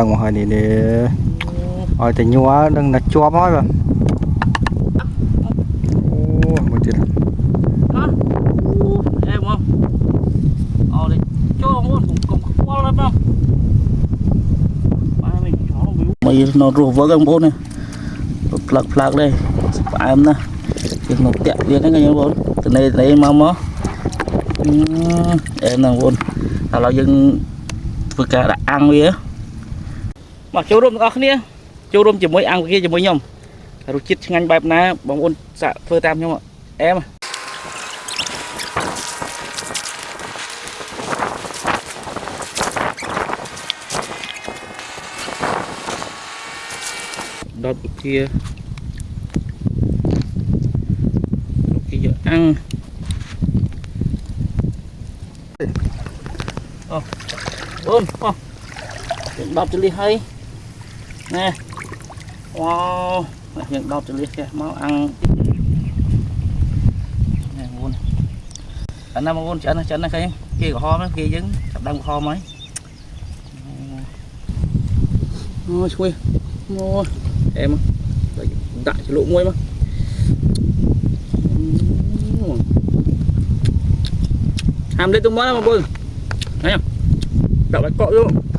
một hồi này để hỏi thì nhúa đừng là chua mói mà một chút em không đi cho muốn cũng quá lắm không mày nó rùa với ông bố này plug đây em nè một tiệm viên đấy nghe bố từ đây lấy mau mó em là bố là dân vừa cả đã ăn đi á mà chú rôm có kia chú rôm chỉ mới ăn kia chỉ mới nhom rồi chít ngành bẹp ná bóng ôn xạ phơi tam nhau em đọt kia giờ ăn ôn đọt cho ly hay nè wow hiện đọt cho ly kìa máu ăn nè ngon anh em ngon chén này cái kia của ho mấy kia dính đang của ho mấy ôi xuôi ôi em đại cho lỗ muối mà ham lên tung món mà bôi này đậu bạch cọ luôn